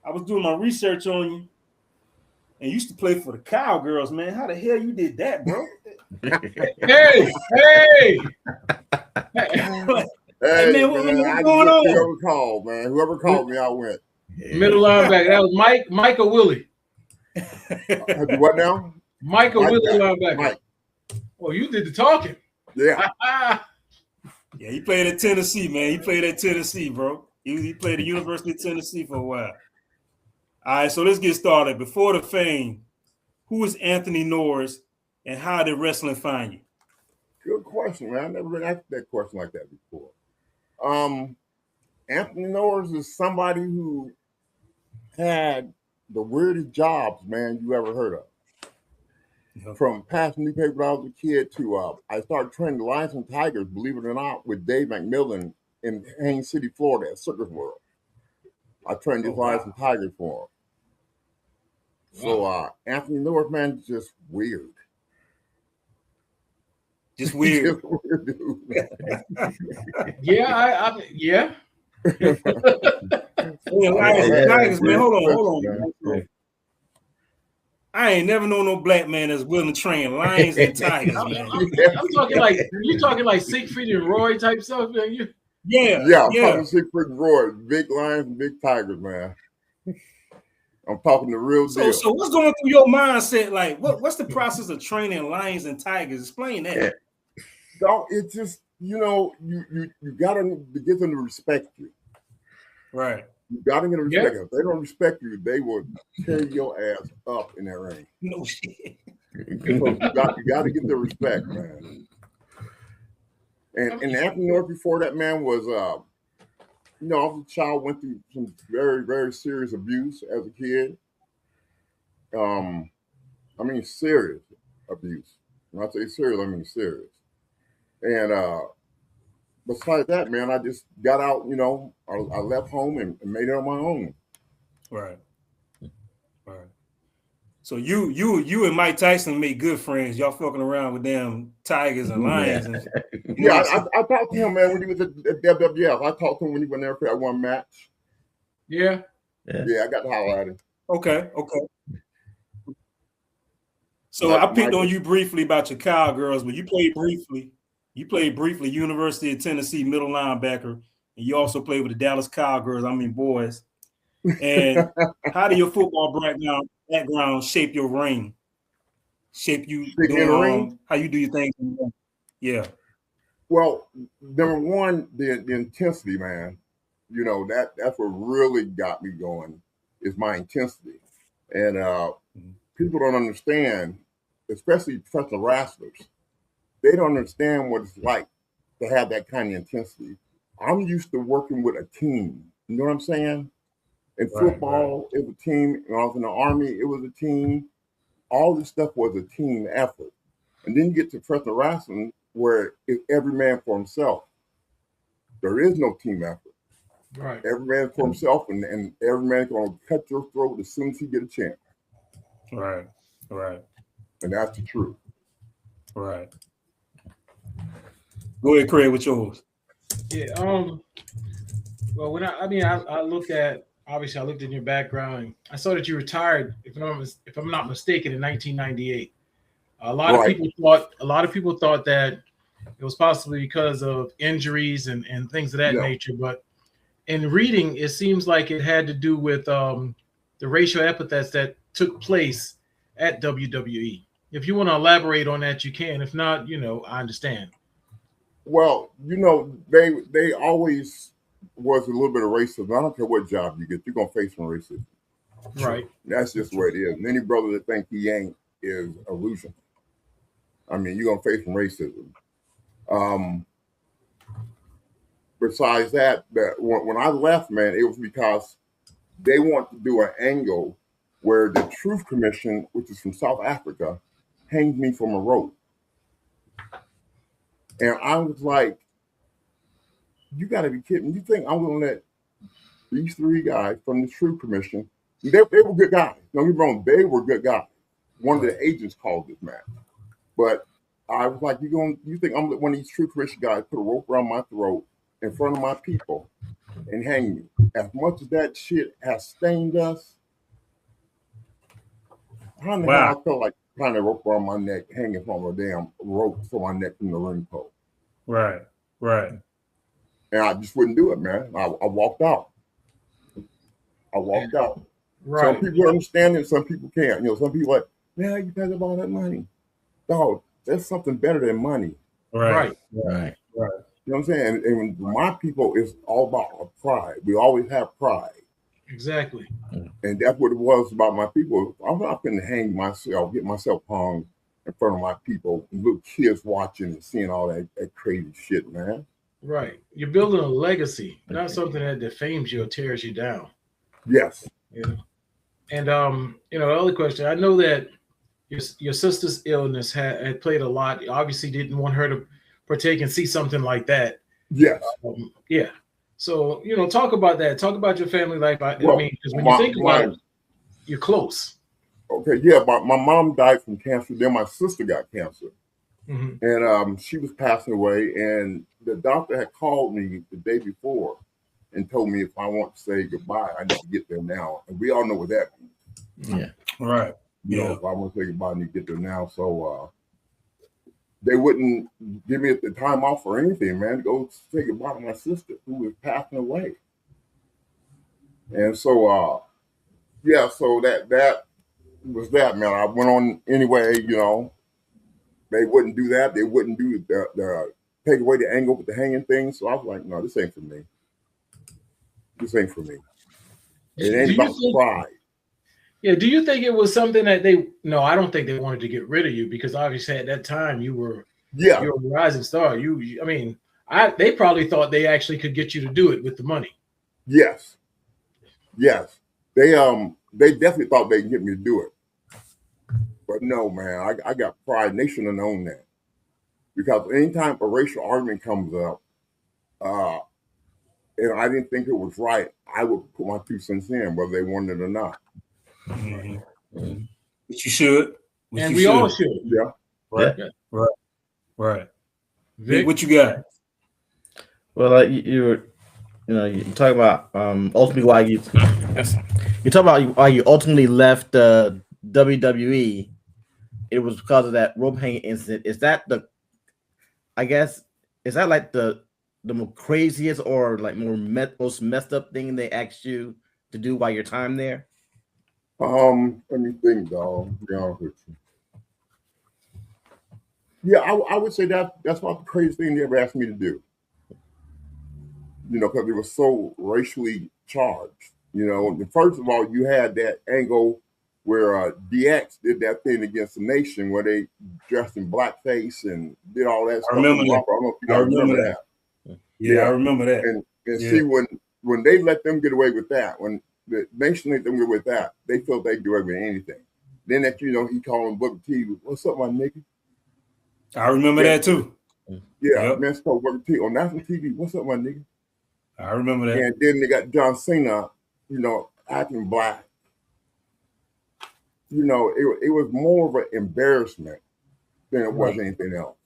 I was doing my research on you, and you used to play for the Cowgirls, man. How the hell you did that, bro? Hey, man, what's going on? Whoever called, man. Whoever called me, I went. Middle linebacker. That was Mike or Willie? What now? Mike or Willie linebacker? Mike. Well, you did the talking. Yeah. Yeah, he played at Tennessee, man. He played at Tennessee, bro. He played at University of Tennessee for a while. All right, so let's get started. Before the fame, who is Anthony Norris, and how did wrestling find you? Good question, man. I've never been asked that question like that before. Anthony Norris is somebody who had the weirdest jobs, man, you ever heard of. Yep. From passing newspaper when I was a kid to I started training the Lions and Tigers, believe it or not, with Dave McMillan in Haines City, Florida at Circus World. I trained these Lions and Tigers for him. So Anthony Norris, man, is just weird. Just weird. Just weird dude. Yeah, yeah. Tigers, man, hold on. Man. I ain't never known no black man that's willing to train lions and tigers, man. I'm talking like you talking like Siegfried and Roy type stuff, man. Yeah. Talking Siegfried and Roy, big lions and big tigers, man. I'm talking the real deal. So what's going through your mindset? Like, what's the process of training lions and tigers? Explain that. No, it's just you gotta get them to respect you. Right. You gotta get them to respect you. If they don't respect you, they will tear your ass up in that ring. No shit. So you got to get the respect, man. And Anthony Norris before that, man, was I was a child, went through some very, very serious abuse as a kid. I mean serious abuse. When I say serious, I mean serious. And besides that, man, I just got out, I left home and made it on my own. Right. So you and Mike Tyson made good friends. Y'all fucking around with them tigers and lions. I talked to him, man, when he was at WWF. I talked to him when he went there for that one match. Yeah, I got to holler at him. Okay. So I picked on you briefly about your Cowgirls, but you played briefly. University of Tennessee middle linebacker, and you also played with the Dallas Cowgirls. I mean, boys. And how did your football background shape your ring? Shape you doing how you do your things? Yeah. Well, number one, the intensity, man. That's what really got me going is my intensity. And people don't understand, especially professional wrestlers. They don't understand what it's like to have that kind of intensity. I'm used to working with a team. You know what I'm saying? In football, it was a team. When I was in the Army, it was a team. All this stuff was a team effort. And then you get to professional wrestling where it's every man for himself. There is no team effort. Right. Every man for himself, and every man's going to cut your throat as soon as he get a chance. Right. And that's the truth. Right. Go ahead, Craig, with yours. Yeah. Well, when I looked at your background. I saw that you retired, if I'm not mistaken, in 1998. A lot of people thought that it was possibly because of injuries and things of that nature. But in reading, it seems like it had to do with the racial epithets that took place at WWE. If you want to elaborate on that, you can. If not, I understand. Well, they always was a little bit of racism. I don't care what job you get, you're going to face some racism. Right. That's just what it is. And any brother that think he ain't is illusion. I mean, you're going to face some racism. Besides that, when I left, man, it was because they want to do an angle where the Truth Commission, which is from South Africa, hangs me from a rope. And I was like, you got to be kidding. You think I'm going to let these three guys from the Truth Commission, they were good guys. Don't get me wrong, they were good guys. One of the agents called this match. But I was like, you think I'm going to let one of these Truth Commission guys put a rope around my throat in front of my people and hang me. As much as that shit has stained us, how in the hell I felt like trying to rope around my neck, hanging from a damn rope from my neck from the ring pole. Right. And I just wouldn't do it, man. I walked out. Right. Some people understand it, some people can't. You know, some people like, man, you talk about that money. Dog, there's something better than money. Right. You know what I'm saying? And my people is all about pride. We always have pride. Exactly. And that's what it was about my people. I'm not going to hang myself, get myself hung in front of my people, little kids watching and seeing all that crazy shit, man. Right. You're building a legacy, not something that defames you or tears you down. Yes. Yeah. And you know, the other question, I know that your sister's illness had played a lot. You obviously didn't want her to partake and see something like that. Yes. Yeah. So, you know, talk about that. Talk about your family life. I mean, because when you think about it, you're close. Okay, yeah, but my mom died from cancer. Then my sister got cancer. Mm-hmm. And she was passing away. And the doctor had called me the day before and told me if I want to say goodbye, I need to get there now. And we all know what that means. Yeah. Right. You know, if I want to say goodbye, I need to get there now. So they wouldn't give me the time off or anything, man, to go say goodbye to my sister who was passing away. And so, yeah, so that was that, man. I went on anyway, you know. They wouldn't do that. They wouldn't do the take away the angle with the hanging thing. So I was like, no, this ain't for me. This ain't for me. It ain't about pride. Yeah, do you think it was something that no, I don't think they wanted to get rid of you, because obviously at that time you were a rising star. I mean, they probably thought they actually could get you to do it with the money. Yes. They definitely thought they could get me to do it. But no, man, I got pride, and they shouldn't have known that. Because anytime a racial argument comes up, and I didn't think it was right, I would put my 2 cents in, whether they wanted it or not. Mm-hmm. Which you should. And we all should. Yeah. Right. Vic, what you got? Well, you talk about ultimately why you talk about why you ultimately left WWE. It was because of that rope hanging incident. Is that is that like the craziest or like most messed up thing they asked you to do while your time there? Let me think, dog. To be honest with you. Yeah, I would say that's about the craziest thing they ever asked me to do. You know, because it was so racially charged. You know, first of all, you had that angle where DX did that thing against the Nation where they dressed in blackface and did all that stuff. I remember that. I don't know if you guys remember that. Yeah, I remember that. And see, when they let them get away with that, when the Nation let them get away with that, they felt they could do away with anything. Then that, you know, he called him Booker T. What's up, my nigga? I remember that too. Yeah, man, called Booker T on national TV. What's up, my nigga? I remember that. And then they got John Cena, you know, acting black. You know, it was more of an embarrassment than it was anything else.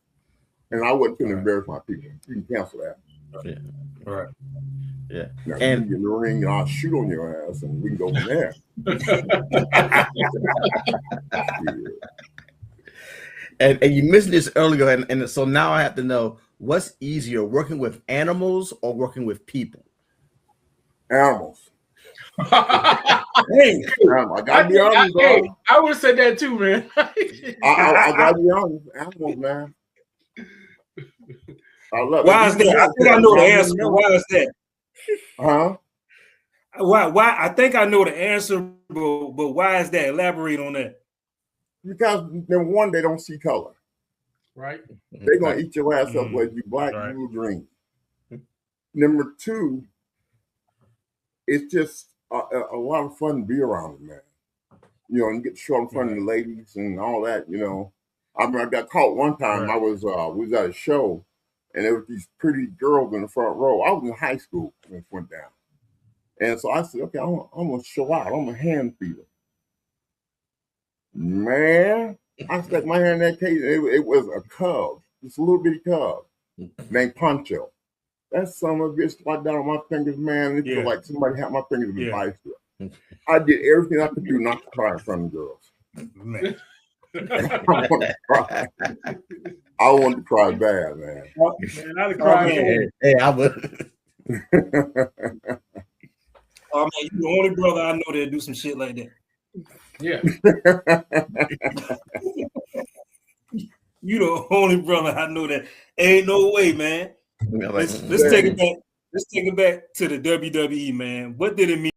And I wasn't going to embarrass my people. You can cancel that. Yeah. Right. Yeah. Now, and you get in the ring, and I'll shoot on your ass, and we can go from there. And you mentioned this earlier, and so now I have to know, what's easier, working with animals or working with people? Animals. Hey, I gotta be honest, bro. I would have said that too, man. I gotta be honest. Animals, man. I love it. Why is that? I think I know the answer. Why is that? Huh? Why? I think I know the answer, but why is that? Elaborate on that. Because number one, they don't see color. Right. They're gonna eat your ass up whether you black, blue, green. Number two, it's just a lot of fun to be around them, man. You know, and you get to show in front of the ladies and all that. You know, I remember I got caught one time. I was we was at a show, and there were these pretty girls in the front row. I was in high school when it went down, and so I said, okay, I'm gonna show out. I'm a hand feeder. Man, I stuck my hand in that cage. It was a cub, just a little bitty cub named Poncho. that son of a bitch slid down on my fingers, man. It Yeah. felt like somebody had my fingers in Yeah. a vice grip. I did everything I could do not to cry in front of girls. Man. I wanted to cry. I wanted to cry bad, man. Man, I'd cry. Hey, I would. Oh man, you the only brother I know that do some shit like that. Yeah. You the only brother I know that. Ain't no way, man. Let's take it back. Let's take it back to the WWE, man. What did it mean